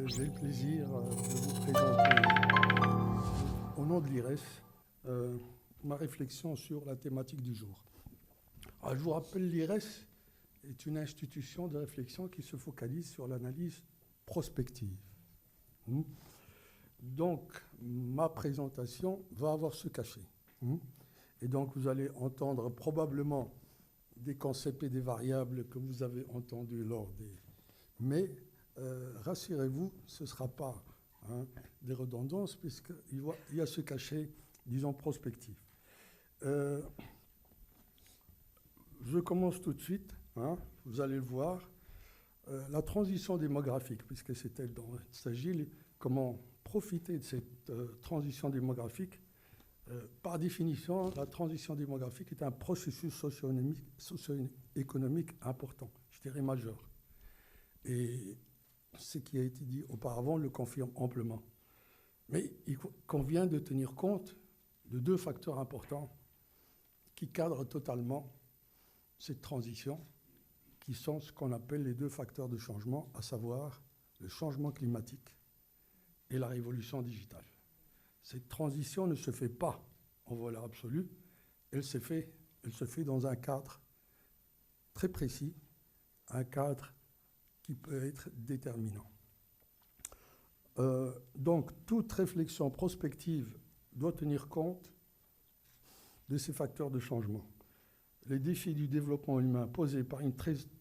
j'ai le plaisir de vous présenter, au nom de l'IRES, ma réflexion sur la thématique du jour. Alors, je vous rappelle, l'IRES est une institution de réflexion qui se focalise sur l'analyse prospective. Donc, ma présentation va avoir ce cachet. Et donc, vous allez entendre probablement des concepts et des variables que vous avez entendus lors des... Mais, rassurez-vous, ce ne sera pas des redondances, puisqu'il y a ce cachet, disons, prospectif. Je commence tout de suite, vous allez le voir. La transition démographique, puisque c'est elle dont il s'agit, comment profiter de cette transition démographique. Par définition, la transition démographique est un processus socio-économique important, je dirais majeur. Et ce qui a été dit auparavant le confirme amplement. Mais il convient de tenir compte de deux facteurs importants qui cadrent totalement cette transition, qui sont ce qu'on appelle les deux facteurs de changement, à savoir le changement climatique et la révolution digitale. Cette transition ne se fait pas en valeur absolue, elle se fait dans un cadre très précis, un cadre qui peut être déterminant. Donc, toute réflexion prospective doit tenir compte de ces facteurs de changement. Les défis du développement humain posés par une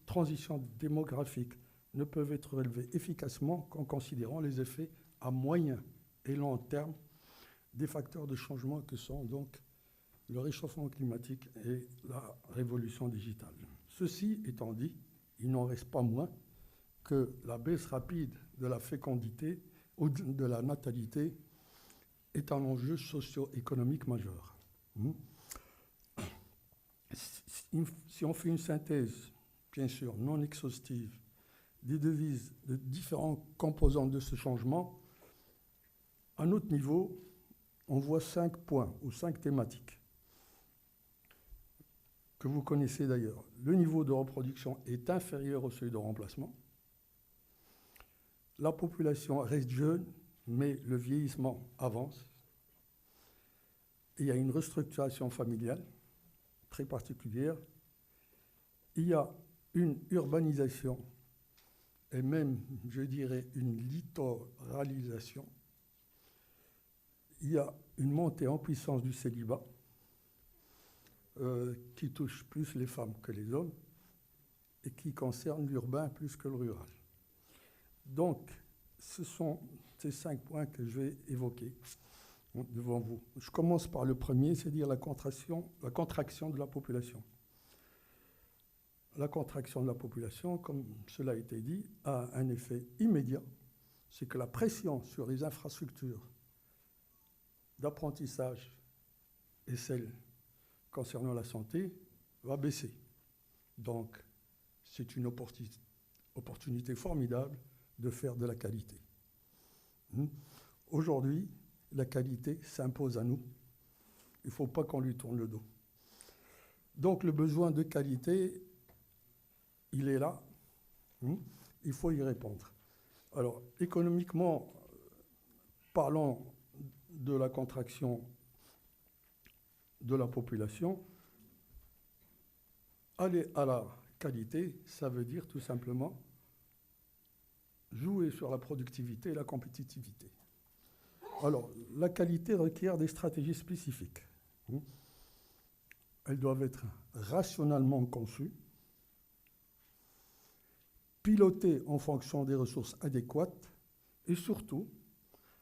transition démographique ne peuvent être relevés efficacement qu'en considérant les effets à moyen et long terme des facteurs de changement que sont donc le réchauffement climatique et la révolution digitale. Ceci étant dit, il n'en reste pas moins que la baisse rapide de la fécondité ou de la natalité est un enjeu socio-économique majeur. Si on fait une synthèse, bien sûr, non exhaustive, des devises de différents composantes de ce changement, à notre niveau, on voit 5 points ou 5 thématiques que vous connaissez d'ailleurs. Le niveau de reproduction est inférieur au seuil de remplacement. La population reste jeune, mais le vieillissement avance. Il y a une restructuration familiale très particulière. Il y a une urbanisation et même, je dirais, une littoralisation. Il y a une montée en puissance du célibat qui touche plus les femmes que les hommes et qui concerne l'urbain plus que le rural. Donc, ce sont ces 5 points que je vais évoquer devant vous. Je commence par le premier, c'est-à-dire la contraction de la population. La contraction de la population, comme cela a été dit, a un effet immédiat, c'est que la pression sur les infrastructures d'apprentissage et celle concernant la santé va baisser. Donc, c'est une opportunité formidable de faire de la qualité. Aujourd'hui, la qualité s'impose à nous. Il ne faut pas qu'on lui tourne le dos. Donc, le besoin de qualité, il est là. Il faut y répondre. Alors, économiquement, parlant de la contraction de la population, aller à la qualité, ça veut dire tout simplement jouer sur la productivité et la compétitivité. Alors, la qualité requiert des stratégies spécifiques. Elles doivent être rationnellement conçues, pilotées en fonction des ressources adéquates et surtout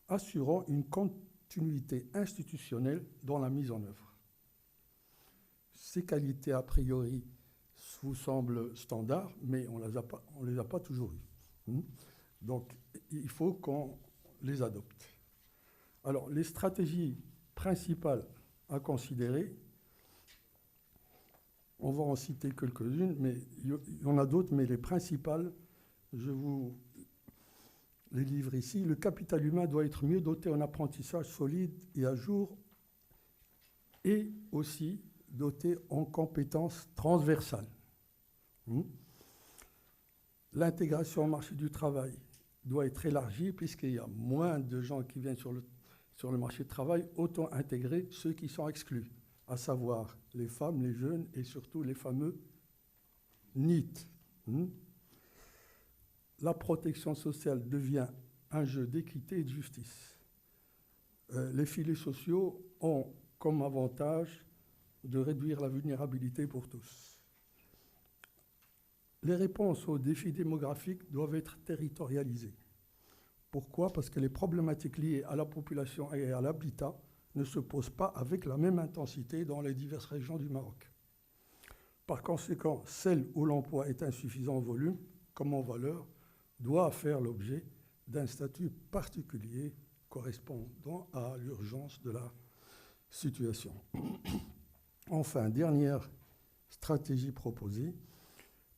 assurant une continuité institutionnelle dans la mise en œuvre. Ces qualités, a priori, vous semblent standards, mais on ne les a pas toujours eues. Donc, il faut qu'on les adopte. Alors, les stratégies principales à considérer, on va en citer quelques-unes, mais il y en a d'autres, mais les principales, je vous les livre ici. Le capital humain doit être mieux doté en apprentissage solide et à jour, et aussi doté en compétences transversales. L'intégration au marché du travail doit être élargi puisqu'il y a moins de gens qui viennent sur le marché du travail, autant intégrer ceux qui sont exclus, à savoir les femmes, les jeunes et surtout les fameux NEET. La protection sociale devient un jeu d'équité et de justice. Les filets sociaux ont comme avantage de réduire la vulnérabilité pour tous. Les réponses aux défis démographiques doivent être territorialisées. Pourquoi? Parce que les problématiques liées à la population et à l'habitat ne se posent pas avec la même intensité dans les diverses régions du Maroc. Par conséquent, celle où l'emploi est insuffisant en volume comme en valeur doit faire l'objet d'un statut particulier correspondant à l'urgence de la situation. Enfin, dernière stratégie proposée,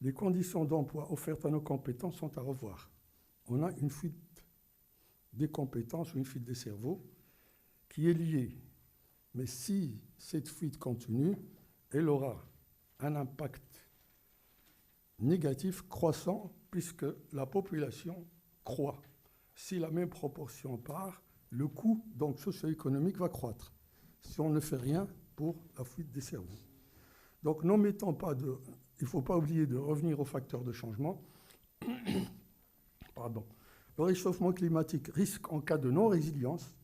les conditions d'emploi offertes à nos compétences sont à revoir. On a une fuite des compétences ou une fuite des cerveaux qui est liée. Mais si cette fuite continue, elle aura un impact négatif croissant puisque la population croît. Si la même proportion part, le coût donc socio-économique va croître si on ne fait rien pour la fuite des cerveaux. Donc il ne faut pas oublier de revenir aux facteurs de changement. Pardon. Le réchauffement climatique risque, en cas de non-résilience,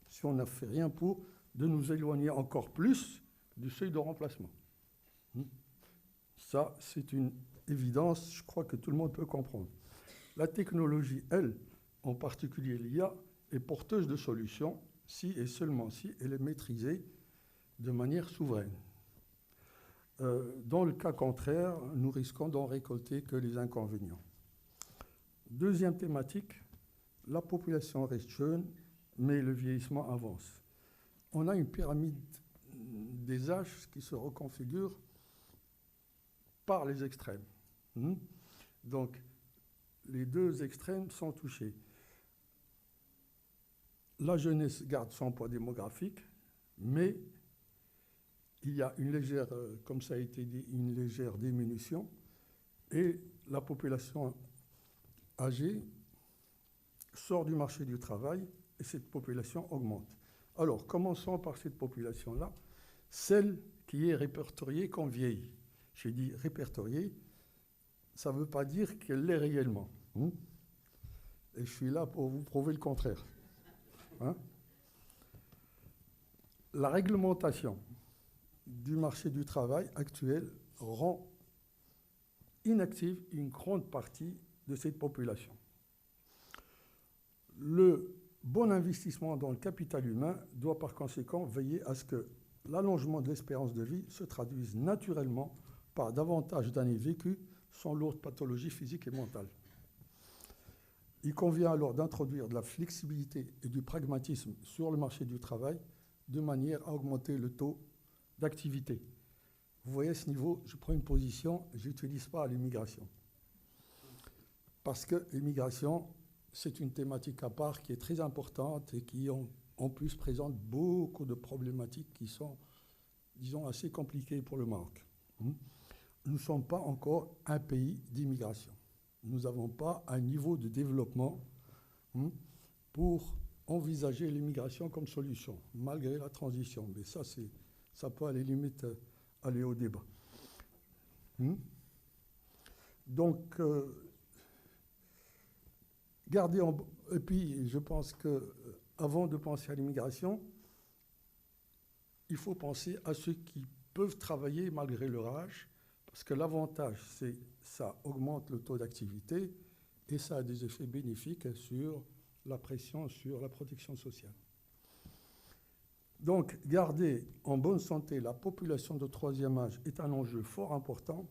si on n'a fait rien pour, de nous éloigner encore plus du seuil de remplacement. Ça, c'est une évidence, je crois que tout le monde peut comprendre. La technologie, elle, en particulier l'IA, est porteuse de solutions si et seulement si elle est maîtrisée de manière souveraine. Dans le cas contraire, nous risquons d'en récolter que les inconvénients. Deuxième thématique, la population reste jeune, mais le vieillissement avance. On a une pyramide des âges qui se reconfigure par les extrêmes. Donc, les deux extrêmes sont touchés. La jeunesse garde son poids démographique, mais il y a une légère, comme ça a été dit, une légère diminution, et la population âgée sort du marché du travail et cette population augmente. Alors, commençons par cette population-là, celle qui est répertoriée comme vieille. J'ai dit répertoriée, ça ne veut pas dire qu'elle l'est réellement. Et je suis là pour vous prouver le contraire. La réglementation du marché du travail actuel rend inactive une grande partie de cette population. Le bon investissement dans le capital humain doit par conséquent veiller à ce que l'allongement de l'espérance de vie se traduise naturellement par davantage d'années vécues sans lourdes pathologies physiques et mentales. Il convient alors d'introduire de la flexibilité et du pragmatisme sur le marché du travail de manière à augmenter le taux d'activité. Vous voyez, à ce niveau, je prends une position, je n'utilise pas l'immigration. Parce que l'immigration, c'est une thématique à part qui est très importante et qui, en plus, présente beaucoup de problématiques qui sont, disons, assez compliquées pour le Maroc. Nous ne sommes pas encore un pays d'immigration. Nous n'avons pas un niveau de développement pour envisager l'immigration comme solution, malgré la transition. Mais ça peut à la limite aller au débat. Donc, et puis je pense qu'avant de penser à l'immigration, il faut penser à ceux qui peuvent travailler malgré leur âge, parce que l'avantage, c'est que ça augmente le taux d'activité et ça a des effets bénéfiques sur la pression sur la protection sociale. Donc, garder en bonne santé la population de troisième âge est un enjeu fort important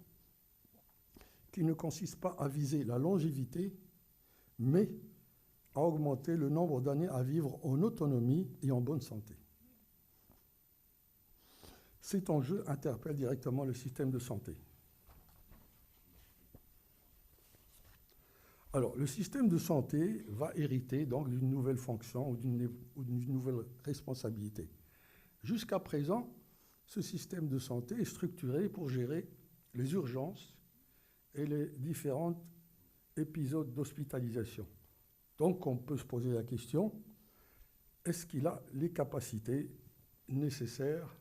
qui ne consiste pas à viser la longévité, mais à augmenter le nombre d'années à vivre en autonomie et en bonne santé. Cet enjeu interpelle directement le système de santé. Alors, le système de santé va hériter donc d'une nouvelle fonction ou d'une nouvelle responsabilité. Jusqu'à présent, ce système de santé est structuré pour gérer les urgences et les différents épisodes d'hospitalisation. Donc on peut se poser la question, est-ce qu'il a les capacités nécessaires?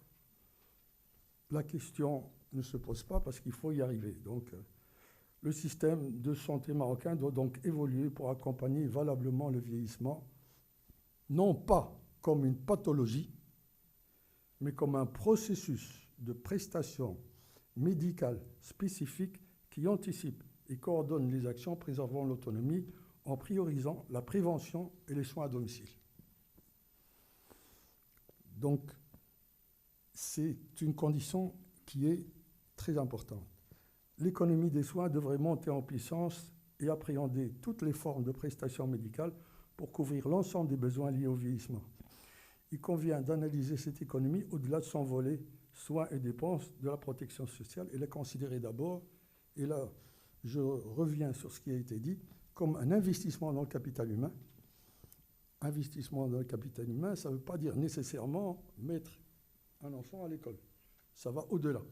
La question ne se pose pas parce qu'il faut y arriver. Donc le système de santé marocain doit donc évoluer pour accompagner valablement le vieillissement, non pas comme une pathologie, mais comme un processus de prestation médicale spécifique qui anticipe et coordonne les actions préservant l'autonomie en priorisant la prévention et les soins à domicile. Donc, c'est une condition qui est très importante. L'économie des soins devrait monter en puissance et appréhender toutes les formes de prestations médicales pour couvrir l'ensemble des besoins liés au vieillissement. Il convient d'analyser cette économie au-delà de son volet soins et dépenses de la protection sociale et la considérer d'abord, et là je reviens sur ce qui a été dit, comme un investissement dans le capital humain. Investissement dans le capital humain, ça ne veut pas dire nécessairement mettre un enfant à l'école. Ça va au-delà.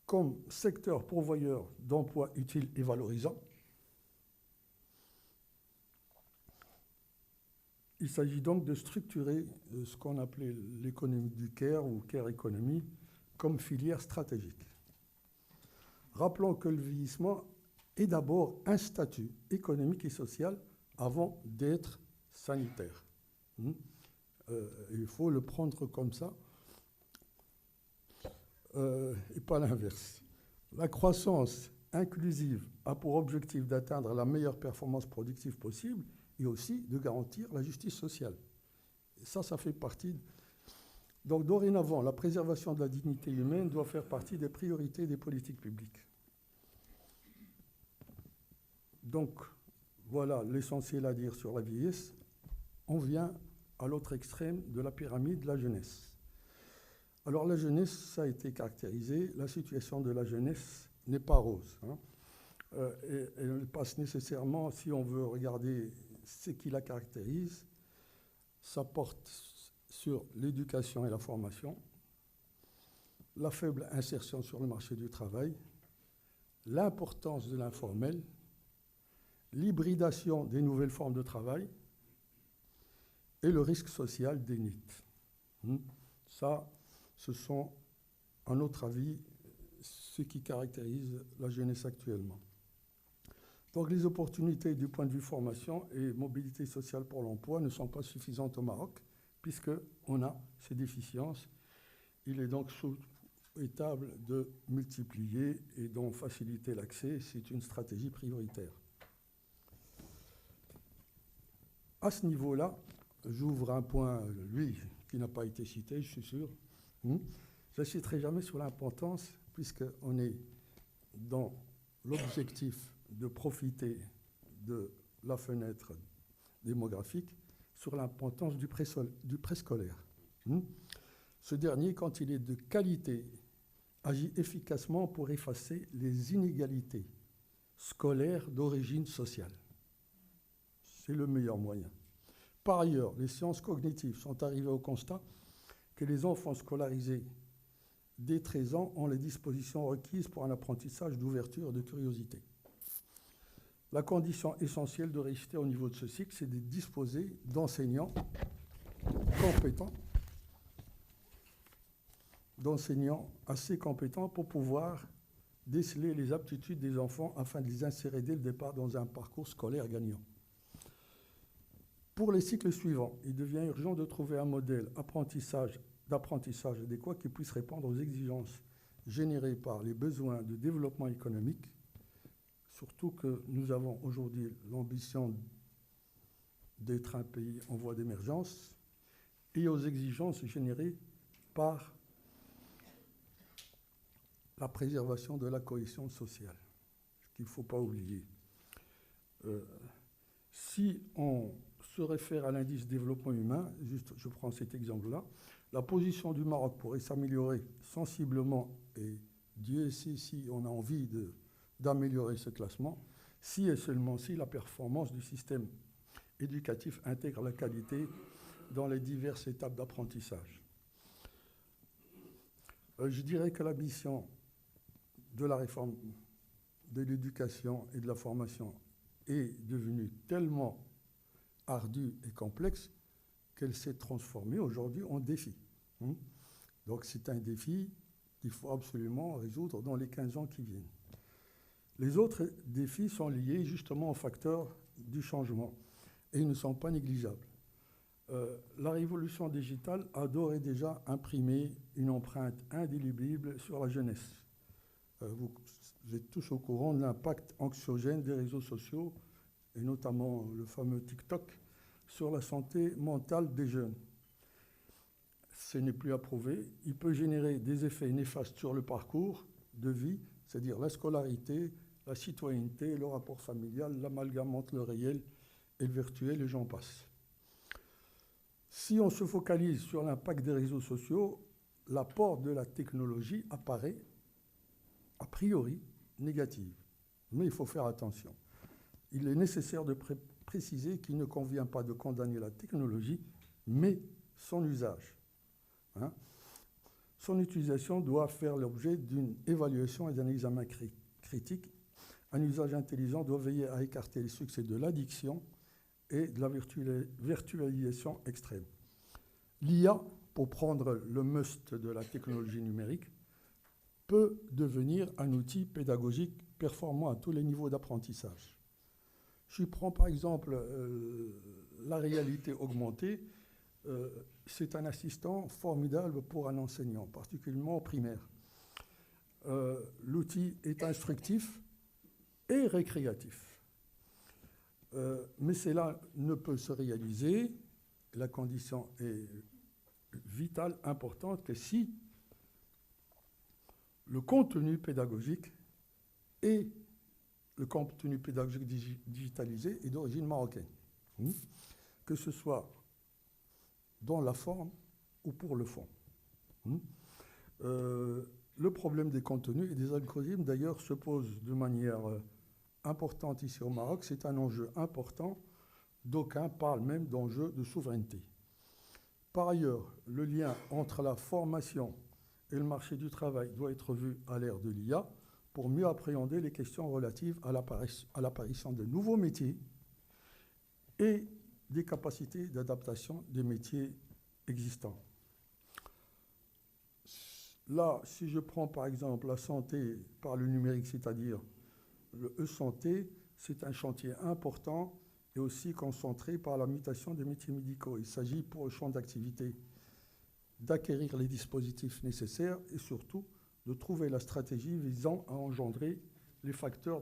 Comme secteur pourvoyeur d'emplois utiles et valorisants, il s'agit donc de structurer ce qu'on appelait l'économie du care ou care economy comme filière stratégique. Rappelons que le vieillissement est d'abord un statut économique et social avant d'être sanitaire. Il faut le prendre comme ça et pas l'inverse. La croissance inclusive a pour objectif d'atteindre la meilleure performance productive possible et aussi de garantir la justice sociale. Et ça fait partie. Donc dorénavant, la préservation de la dignité humaine doit faire partie des priorités des politiques publiques. Donc voilà l'essentiel à dire sur la vieillesse. On vient à l'autre extrême de la pyramide, la jeunesse. Alors la jeunesse, ça a été caractérisé. La situation de la jeunesse n'est pas rose. Et elle passe nécessairement, si on veut regarder ce qui la caractérise, ça porte sur l'éducation et la formation, la faible insertion sur le marché du travail, l'importance de l'informel, l'hybridation des nouvelles formes de travail et le risque social des NEET. Ça, ce sont, à notre avis, ce qui caractérise la jeunesse actuellement. Donc les opportunités du point de vue formation et mobilité sociale pour l'emploi ne sont pas suffisantes au Maroc, puisqu'on a ces déficiences. Il est donc souhaitable de multiplier et d'en faciliter l'accès. C'est une stratégie prioritaire. À ce niveau-là, j'ouvre un point, lui, qui n'a pas été cité, je suis sûr. Je ne citerai jamais sur l'importance, puisqu'on est dans l'objectif de profiter de la fenêtre démographique sur l'importance du préscolaire. Ce dernier, quand il est de qualité, agit efficacement pour effacer les inégalités scolaires d'origine sociale. C'est le meilleur moyen. Par ailleurs, les sciences cognitives sont arrivées au constat que les enfants scolarisés dès 13 ans ont les dispositions requises pour un apprentissage d'ouverture et de curiosité. La condition essentielle de réussite au niveau de ce cycle, c'est de disposer d'enseignants compétents, d'enseignants assez compétents pour pouvoir déceler les aptitudes des enfants afin de les insérer dès le départ dans un parcours scolaire gagnant. Pour les cycles suivants, il devient urgent de trouver un modèle d'apprentissage adéquat qui puisse répondre aux exigences générées par les besoins de développement économique, surtout que nous avons aujourd'hui l'ambition d'être un pays en voie d'émergence, et aux exigences générées par la préservation de la cohésion sociale, ce qu'il ne faut pas oublier. Si on se réfère à l'indice développement humain, juste je prends cet exemple-là, la position du Maroc pourrait s'améliorer sensiblement, et Dieu sait si on a envie d'améliorer ce classement, si et seulement si la performance du système éducatif intègre la qualité dans les diverses étapes d'apprentissage. Je dirais que la mission de la réforme de l'éducation et de la formation est devenue tellement ardue et complexe qu'elle s'est transformée aujourd'hui en défi. Donc c'est un défi qu'il faut absolument résoudre dans les 15 ans qui viennent. Les autres défis sont liés justement aux facteurs du changement et ils ne sont pas négligeables. La révolution digitale a d'ores et déjà imprimé une empreinte indélébile sur la jeunesse. Vous êtes tous au courant de l'impact anxiogène des réseaux sociaux, et notamment le fameux TikTok, sur la santé mentale des jeunes. Ce n'est plus à prouver. Il peut générer des effets néfastes sur le parcours de vie, c'est-à-dire la scolarité, la citoyenneté, le rapport familial, l'amalgame entre le réel et le virtuel, et j'en passe. Si on se focalise sur l'impact des réseaux sociaux, l'apport de la technologie apparaît a priori négative. Mais il faut faire attention. Il est nécessaire de préciser qu'il ne convient pas de condamner la technologie, mais son usage. Son utilisation doit faire l'objet d'une évaluation et d'un examen critique. Un usage intelligent doit veiller à écarter les succès de l'addiction et de la virtualisation extrême. L'IA, pour prendre le must de la technologie numérique, peut devenir un outil pédagogique performant à tous les niveaux d'apprentissage. Je prends par exemple la réalité augmentée. C'est un assistant formidable pour un enseignant, particulièrement au primaire. L'outil est instructif et récréatif. Mais cela ne peut se réaliser, la condition est vitale, importante, que si le contenu pédagogique et le contenu pédagogique digitalisé est d'origine marocaine. Que ce soit dans la forme ou pour le fond. Le problème des contenus et des algorithmes, d'ailleurs, se pose de manière importante ici au Maroc. C'est un enjeu important. D'aucuns parlent même d'enjeu de souveraineté. Par ailleurs, le lien entre la formation et le marché du travail doit être vu à l'ère de l'IA pour mieux appréhender les questions relatives à l'apparition de nouveaux métiers et des capacités d'adaptation des métiers existants. Là, si je prends par exemple la santé par le numérique, c'est-à-dire le e-santé, c'est un chantier important et aussi concentré par la mutation des métiers médicaux. Il s'agit pour le champ d'activité d'acquérir les dispositifs nécessaires et surtout de trouver la stratégie visant à engendrer les facteurs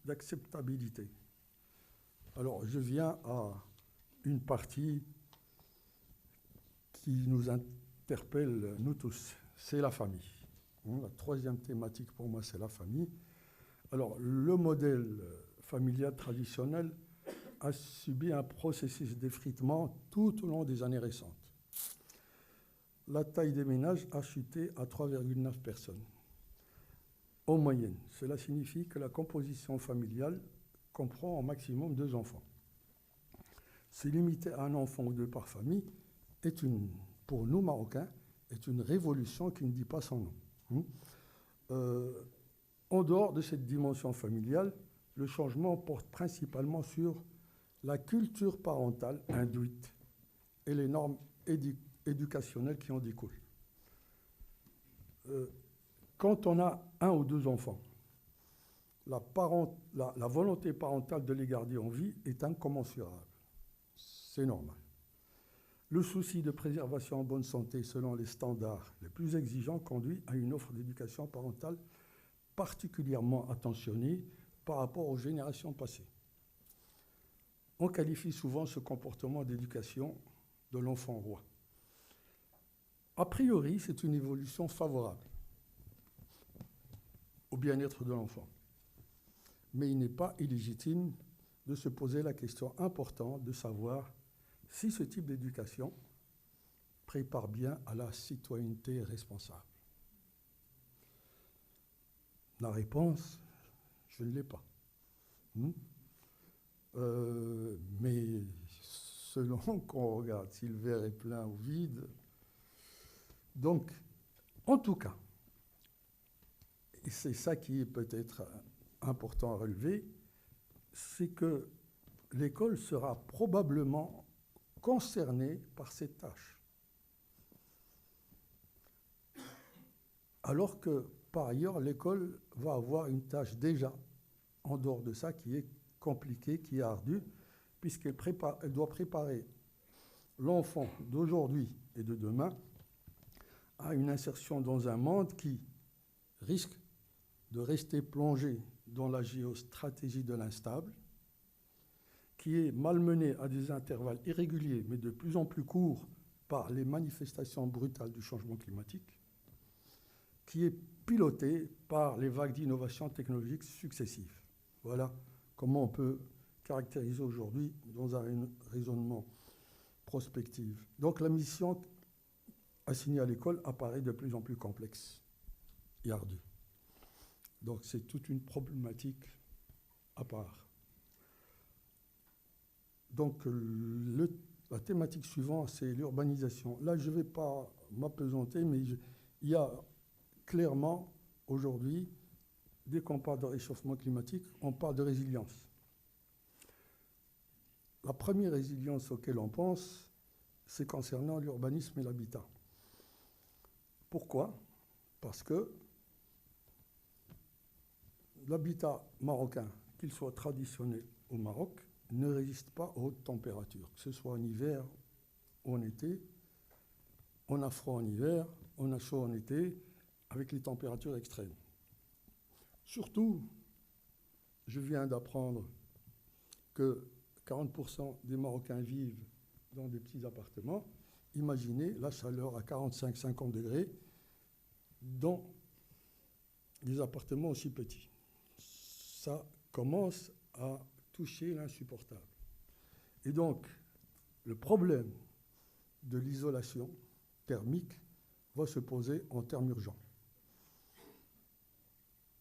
d'acceptabilité. Alors, je viens à une partie qui nous interpelle, nous tous, c'est la famille. La troisième thématique pour moi, c'est la famille. Alors, le modèle familial traditionnel a subi un processus d'effritement tout au long des années récentes. La taille des ménages a chuté à 3,9 personnes. En moyenne, cela signifie que la composition familiale comprend au maximum 2 enfants. Se limiter à un enfant ou 2 par famille est pour nous Marocains, est une révolution qui ne dit pas son nom. En dehors de cette dimension familiale, le changement porte principalement sur la culture parentale induite et les normes éducationnelles qui en découlent. Quand on a 1 ou 2 enfants, la volonté parentale de les garder en vie est incommensurable. C'est normal. Le souci de préservation en bonne santé selon les standards les plus exigeants conduit à une offre d'éducation parentale particulièrement attentionnée par rapport aux générations passées. On qualifie souvent ce comportement d'éducation de l'enfant roi. A priori, c'est une évolution favorable au bien-être de l'enfant. Mais il n'est pas illégitime de se poser la question importante de savoir si ce type d'éducation prépare bien à la citoyenneté responsable. La réponse, je ne l'ai pas. Mais selon qu'on regarde si le verre est plein ou vide. Donc, en tout cas, et c'est ça qui est peut-être important à relever, c'est que l'école sera probablement concernée par cette tâche. Alors que, par ailleurs, l'école va avoir une tâche déjà, en dehors de ça, qui est compliquée, qui est ardue, puisqu'elle doit préparer l'enfant d'aujourd'hui et de demain à une insertion dans un monde qui risque de rester plongé dans la géostratégie de l'instable, qui est malmené à des intervalles irréguliers, mais de plus en plus courts par les manifestations brutales du changement climatique, qui est piloté par les vagues d'innovation technologique successives. Voilà comment on peut caractériser aujourd'hui dans un raisonnement prospectif. Donc la mission assignée à l'école apparaît de plus en plus complexe et ardue. Donc c'est toute une problématique à part. Donc la thématique suivante, c'est l'urbanisation. Là, je ne vais pas m'appesanter, mais il y a clairement aujourd'hui, dès qu'on parle de réchauffement climatique, on parle de résilience. La première résilience auquel on pense, c'est concernant l'urbanisme et l'habitat. Pourquoi? Parce que l'habitat marocain, qu'il soit traditionnel au Maroc, ne résiste pas aux hautes températures, que ce soit en hiver ou en été. On a froid en hiver, on a chaud en été, avec les températures extrêmes. Surtout, je viens d'apprendre que 40% des Marocains vivent dans des petits appartements. Imaginez la chaleur à 45-50 degrés dans des appartements aussi petits. Ça commence à toucher l'insupportable. Et donc, le problème de l'isolation thermique va se poser en termes urgents.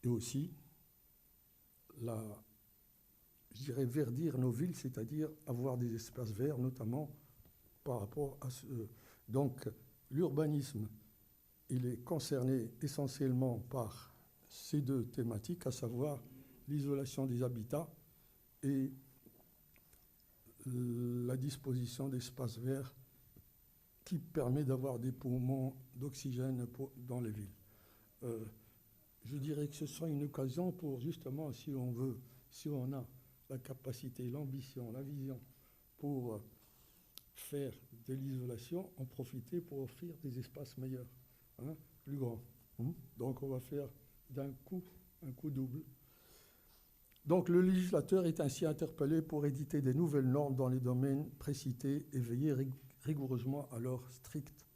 Et aussi, je dirais verdir nos villes, c'est-à-dire avoir des espaces verts, notamment par rapport à ce... Donc, l'urbanisme, il est concerné essentiellement par ces deux thématiques, à savoir l'isolation des habitats et la disposition d'espaces verts qui permet d'avoir des poumons d'oxygène dans les villes. Je dirais que ce sera une occasion pour, justement, si on a la capacité, l'ambition, la vision pour faire de l'isolation, en profiter pour offrir des espaces meilleurs, plus grands. Donc on va faire d'un coup, un coup double. Donc le législateur est ainsi interpellé pour éditer des nouvelles normes dans les domaines précités et veiller rigoureusement à leur strict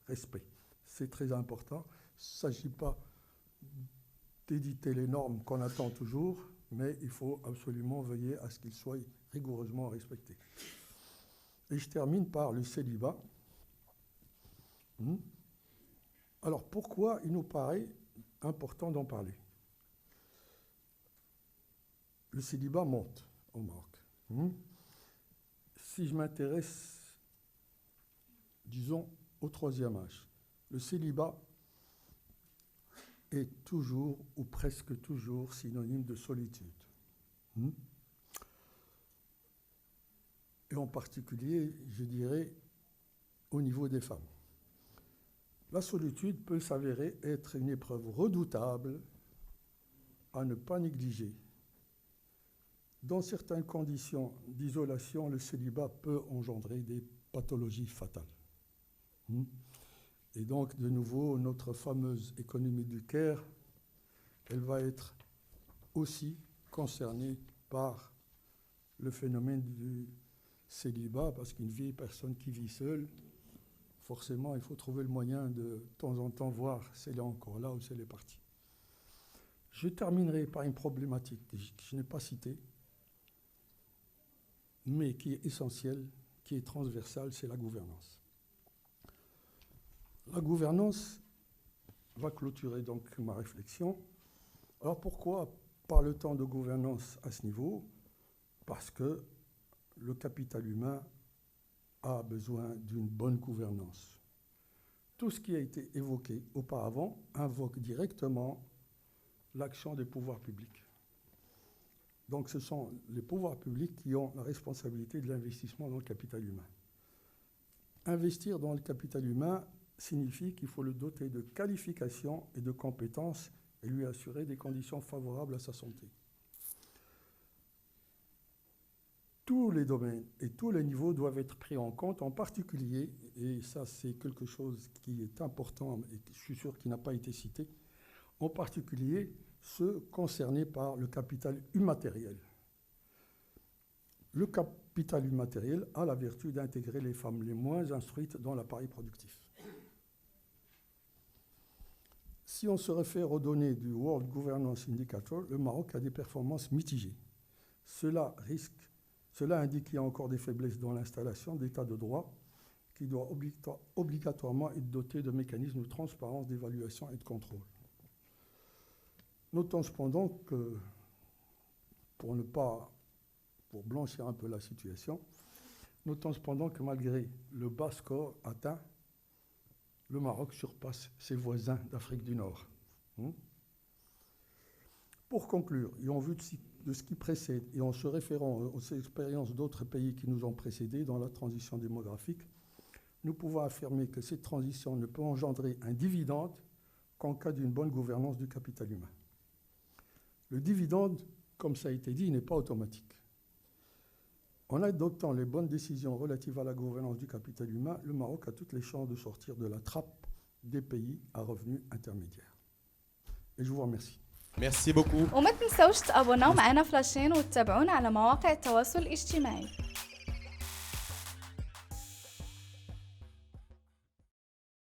respect. C'est très important. Il ne s'agit pas d'éditer les normes qu'on attend toujours, mais il faut absolument veiller à ce qu'ils soient rigoureusement respectés. Et je termine par le célibat. Alors pourquoi il nous paraît important d'en parler? Le célibat monte au Maroc. Si je m'intéresse, disons, au troisième âge, le célibat est toujours ou presque toujours synonyme de solitude. Et en particulier, je dirais, au niveau des femmes. La solitude peut s'avérer être une épreuve redoutable à ne pas négliger. Dans certaines conditions d'isolation, le célibat peut engendrer des pathologies fatales. Et donc, de nouveau, notre fameuse économie du care, elle va être aussi concernée par le phénomène du célibat, parce qu'une vieille personne qui vit seule, forcément, il faut trouver le moyen de temps en temps voir si elle est encore là ou si elle est partie. Je terminerai par une problématique que je n'ai pas citée, mais qui est essentielle, qui est transversale, c'est la gouvernance. La gouvernance va clôturer donc ma réflexion. Alors pourquoi parle-t-on de gouvernance à ce niveau? Parce que le capital humain a besoin d'une bonne gouvernance. Tout ce qui a été évoqué auparavant invoque directement l'action des pouvoirs publics. Donc ce sont les pouvoirs publics qui ont la responsabilité de l'investissement dans le capital humain. Investir dans le capital humain signifie qu'il faut le doter de qualifications et de compétences et lui assurer des conditions favorables à sa santé. Tous les domaines et tous les niveaux doivent être pris en compte, en particulier, et ça c'est quelque chose qui est important et je suis sûr qu'il n'a pas été cité, en particulier ceux concernés par le capital immatériel. Le capital immatériel a la vertu d'intégrer les femmes les moins instruites dans l'appareil productif. Si on se réfère aux données du World Governance Indicator, le Maroc a des performances mitigées. Cela indique qu'il y a encore des faiblesses dans l'installation d'état de droit qui doit obligatoirement être doté de mécanismes de transparence, d'évaluation et de contrôle. Notons cependant que, pour blanchir un peu la situation, notons cependant que malgré le bas score atteint, le Maroc surpasse ses voisins d'Afrique du Nord. Pour conclure, et en vue de ce qui précède et en se référant aux expériences d'autres pays qui nous ont précédés dans la transition démographique, nous pouvons affirmer que cette transition ne peut engendrer un dividende qu'en cas d'une bonne gouvernance du capital humain. Le dividende, comme ça a été dit, n'est pas automatique. En adoptant les bonnes décisions relatives à la gouvernance du capital humain, le Maroc a toutes les chances de sortir de la trappe des pays à revenus intermédiaires. Et je vous remercie. Merci beaucoup. وما تنسوش تابوناو معنا فلاشين وتتابعونا على مواقع التواصل الاجتماعي.